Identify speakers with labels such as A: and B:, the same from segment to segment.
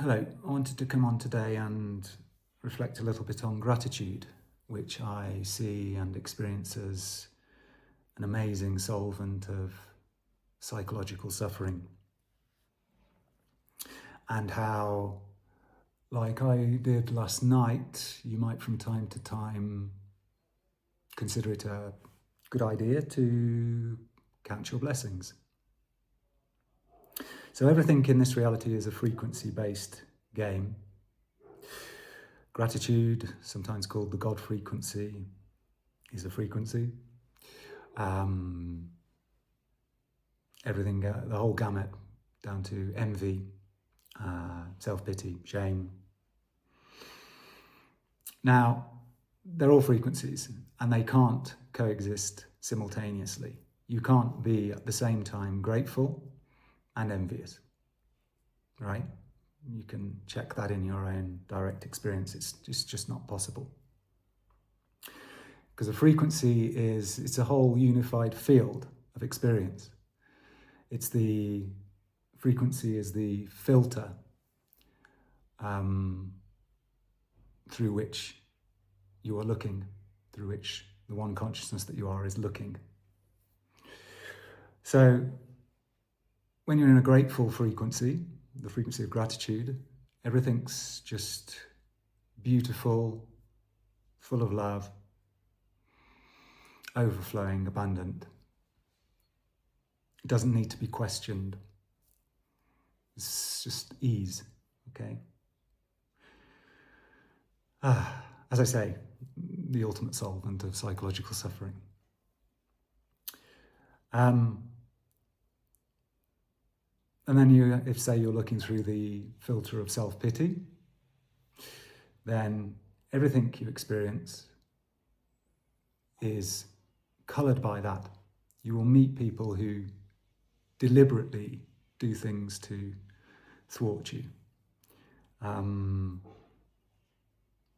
A: Hello, I wanted to come on today and reflect a little bit on gratitude, which I see and experience as an amazing solvent of psychological suffering. And how, like I did last night, you might from time to time consider it a good idea to count your blessings. So everything in this reality is a frequency-based game. Gratitude, sometimes called the God frequency, is a frequency. Everything, the whole gamut, down to envy, self-pity, shame. Now, they're all frequencies and they can't coexist simultaneously. You can't be at the same time grateful and envious, right? You can check that in your own direct experience. It's just not possible. Because a frequency it's a whole unified field of experience. It's the frequency is the filter through which you are looking, through which the one consciousness that you are is looking. So when you're in a grateful frequency, the frequency of gratitude, everything's just beautiful, full of love, overflowing, abundant. It doesn't need to be questioned. It's just ease, okay? As I say, the ultimate solvent of psychological suffering. And then if say you're looking through the filter of self-pity, then everything you experience is coloured by that. You will meet people who deliberately do things to thwart you.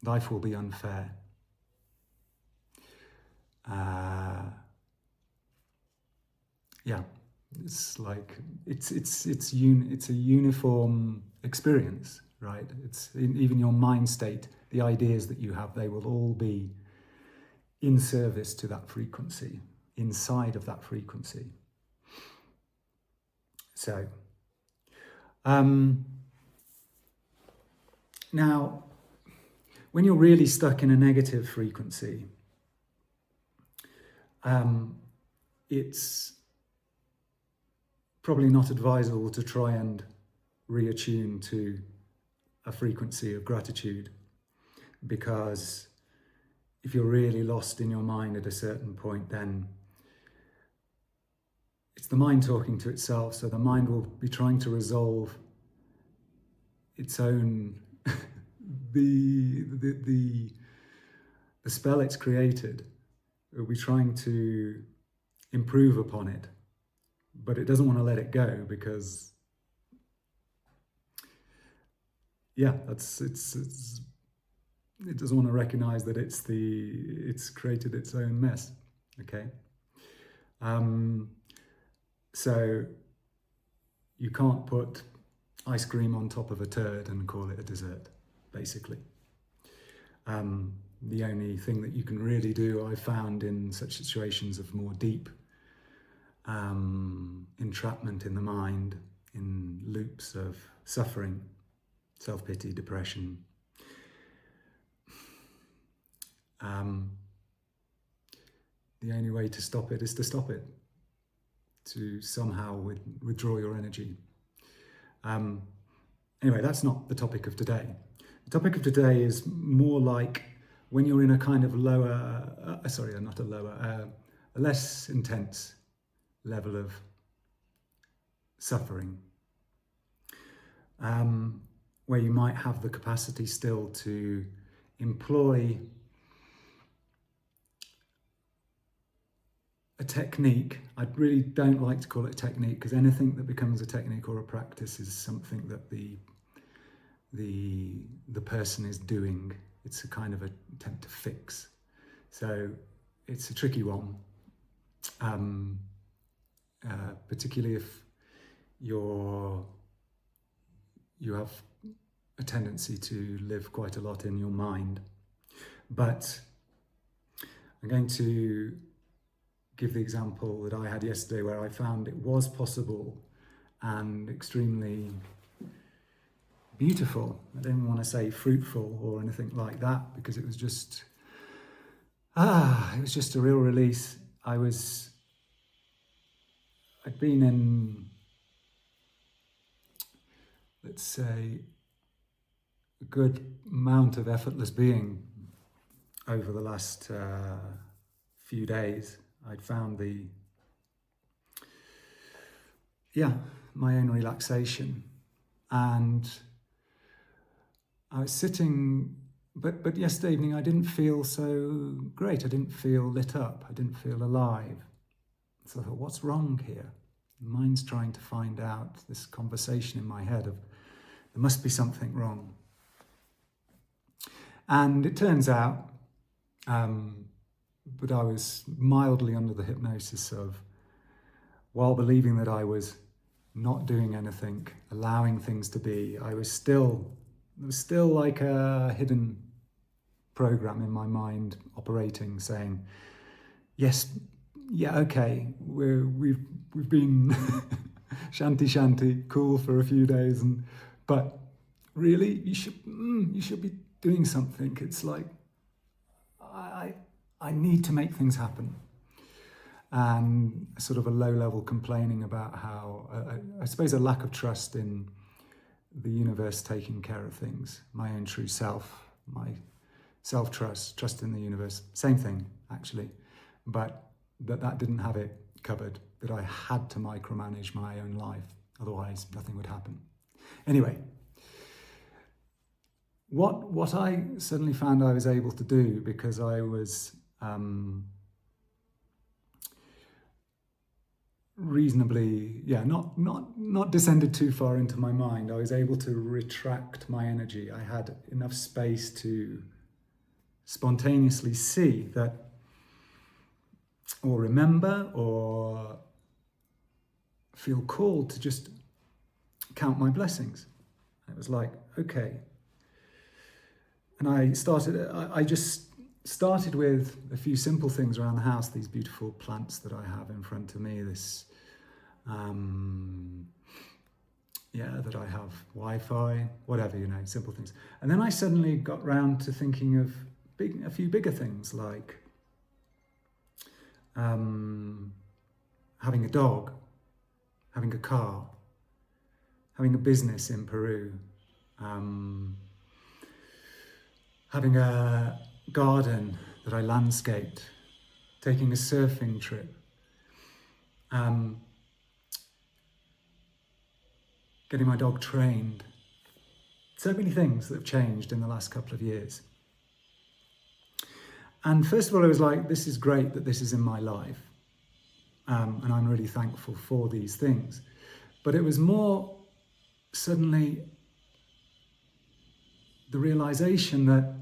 A: Life will be unfair. Yeah. It's like it's a uniform experience, right? It's even your mind state, the ideas that you have, they will all be in service to that frequency, inside of that frequency. So, now, when you're really stuck in a negative frequency, it's probably not advisable to try and reattune to a frequency of gratitude, because if you're really lost in your mind at a certain point, then it's the mind talking to itself. So the mind will be trying to resolve its own the spell it's created. It will be trying to improve upon it, but it doesn't want to let it go because, yeah, it doesn't want to recognize that it's created its own mess. Okay, so you can't put ice cream on top of a turd and call it a dessert, basically. The only thing that you can really do, I've found in such situations of more deep entrapment in the mind, in loops of suffering, self-pity, depression, the only way to stop it is to stop it, to somehow withdraw your energy. Anyway, that's not the topic of today. The topic of today is more like when you're in a kind of a less intense level of suffering, where you might have the capacity still to employ a technique. I really don't like to call it a technique, because anything that becomes a technique or a practice is something that the person is doing. It's a kind of attempt to fix. So it's a tricky one, particularly if you have a tendency to live quite a lot in your mind. But I'm going to give the example that I had yesterday where I found it was possible and extremely beautiful. I don't want to say fruitful or anything like that, because it was just a real release. I'd been in, let's say, a good amount of effortless being over the last few days. I'd found my own relaxation, and I was sitting, but yesterday evening I didn't feel so great. I didn't feel lit up. I didn't feel alive. So I thought, what's wrong here? The mind's trying to find out, this conversation in my head of, there must be something wrong. And it turns out, but I was mildly under the hypnosis of, while believing that I was not doing anything, allowing things to be, there was still like a hidden program in my mind operating, saying, yes, yeah, okay, we've been shanty cool for a few days, but really you should be doing something. It's like I need to make things happen, and sort of a low-level complaining about how I suppose a lack of trust in the universe taking care of things, my own true self, my self-trust, trust in the universe, same thing actually, but that didn't have it covered, that I had to micromanage my own life, otherwise nothing would happen. Anyway, what I suddenly found I was able to do, because I was reasonably, not descended too far into my mind, I was able to retract my energy. I had enough space to spontaneously see that, or remember, or feel called to just count my blessings. It was like, okay. And I just started with a few simple things around the house, these beautiful plants that I have in front of me, this, that I have Wi-Fi, whatever, simple things. And then I suddenly got round to thinking of a few bigger things, like having a dog, having a car, having a business in Peru, having a garden that I landscaped, taking a surfing trip, getting my dog trained. So many things that have changed in the last couple of years. And first of all, I was like, this is great that this is in my life. And I'm really thankful for these things. But it was more suddenly the realization that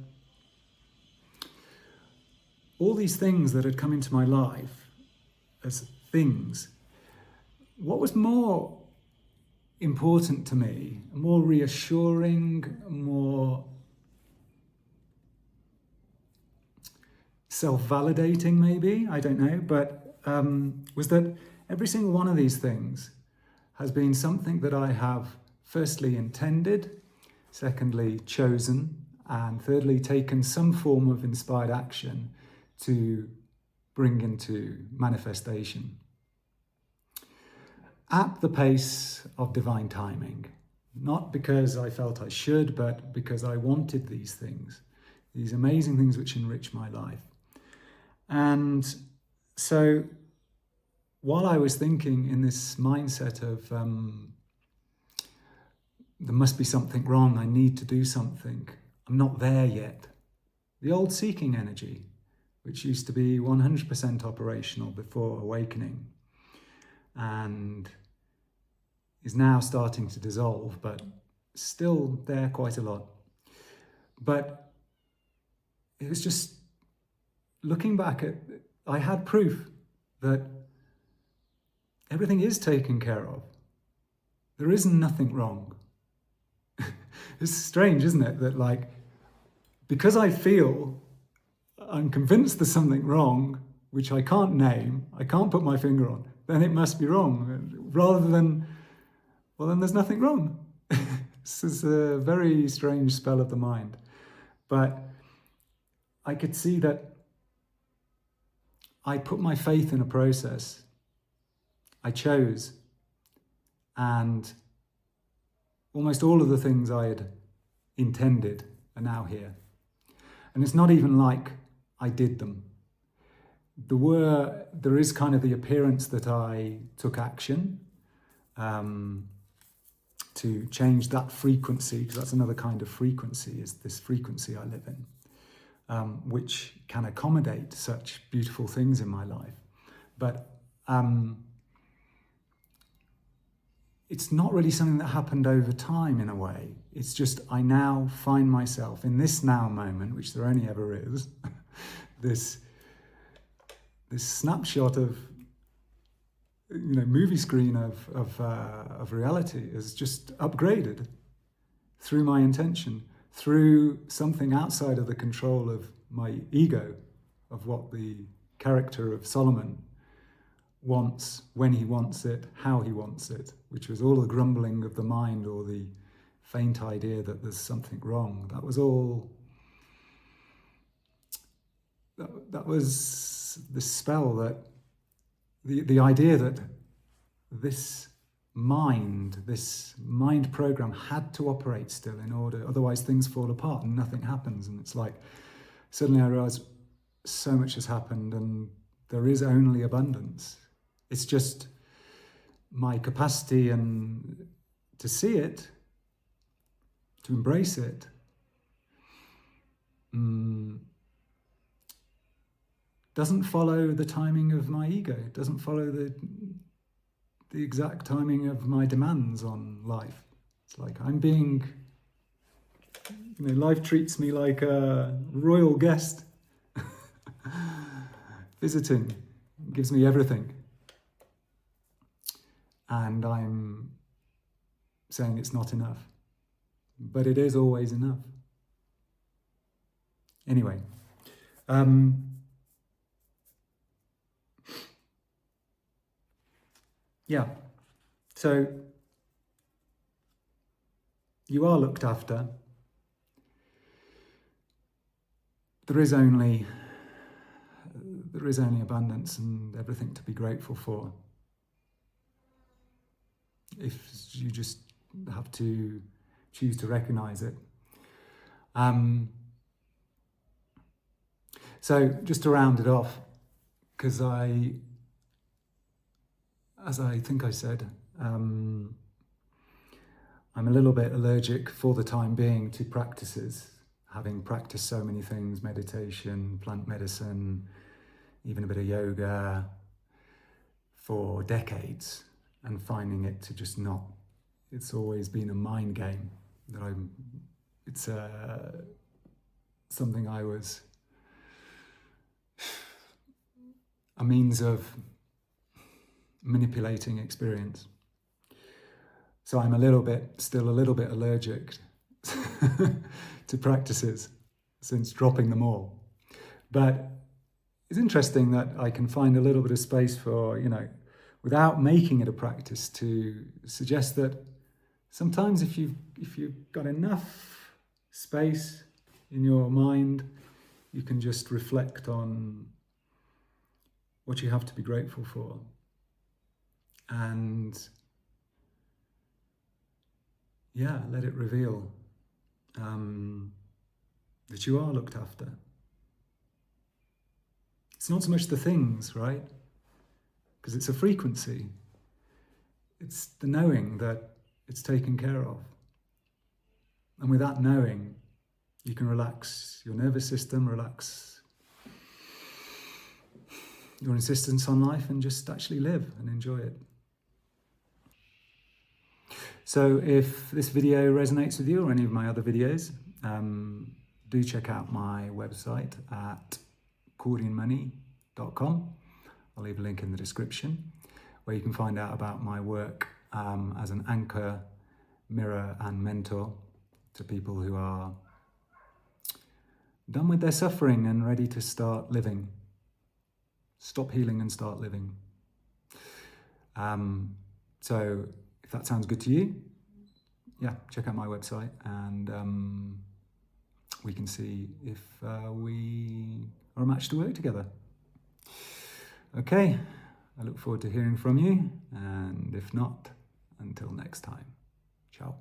A: all these things that had come into my life as things, what was more important to me, more reassuring, more self-validating maybe, I don't know, but was that every single one of these things has been something that I have firstly intended, secondly chosen, and thirdly taken some form of inspired action to bring into manifestation at the pace of divine timing. Not because I felt I should, but because I wanted these things, these amazing things which enrich my life. And so while I was thinking in this mindset of there must be something wrong, I need to do something, I'm not there yet, the old seeking energy, which used to be 100% operational before awakening and is now starting to dissolve, but still there quite a lot. But it was just looking back at, I had proof that everything is taken care of. There is nothing wrong. It's strange, isn't it? That like, because I feel I'm convinced there's something wrong, which I can't name, I can't put my finger on, then it must be wrong. Rather than, well, then there's nothing wrong. This is a very strange spell of the mind. But I could see that I put my faith in a process. I chose. And almost all of the things I had intended are now here. And it's not even like I did them. There is kind of the appearance that I took action to change that frequency, because that's another kind of frequency, is this frequency I live in, which can accommodate such beautiful things in my life. But it's not really something that happened over time in a way. It's just I now find myself in this now moment, which there only ever is, this snapshot of, movie screen of reality is just upgraded through my intention, through something outside of the control of my ego, of what the character of Solomon wants, when he wants it, how he wants it, which was all the grumbling of the mind or the faint idea that there's something wrong. That was all, that was the spell, that the idea that this mind program had to operate still in order, otherwise things fall apart and nothing happens. And it's like, suddenly I realized so much has happened and there is only abundance. It's just my capacity and to see it, to embrace it, doesn't follow the timing of my ego. It doesn't follow the exact timing of my demands on life. It's like I'm being, life treats me like a royal guest visiting, gives me everything. And I'm saying it's not enough. But it is always enough. Anyway, yeah, so you are looked after. There is only abundance and everything to be grateful for. If you just have to choose to recognize it. So just to round it off, because as I think I said, I'm a little bit allergic for the time being to practices, having practiced so many things, meditation, plant medicine, even a bit of yoga for decades, and finding it to just not, it's always been a mind game that it's something I was a means of manipulating experience. So I'm still a little bit allergic to practices since dropping them all. But it's interesting that I can find a little bit of space for, without making it a practice, to suggest that sometimes if you've got enough space in your mind, you can just reflect on what you have to be grateful for. And let it reveal that you are looked after. It's not so much the things, right? Because it's a frequency. It's the knowing that it's taken care of. And with that knowing, you can relax your nervous system, relax your insistence on life, and just actually live and enjoy it. So if this video resonates with you or any of my other videos, do check out my website at accordianmoney.com. I'll leave a link in the description where you can find out about my work as an anchor, mirror and mentor to people who are done with their suffering and ready to start living. Stop healing and start living. So if that sounds good to you, yeah, check out my website and we can see if we are a match to work together. Okay, I look forward to hearing from you, and if not, until next time, ciao.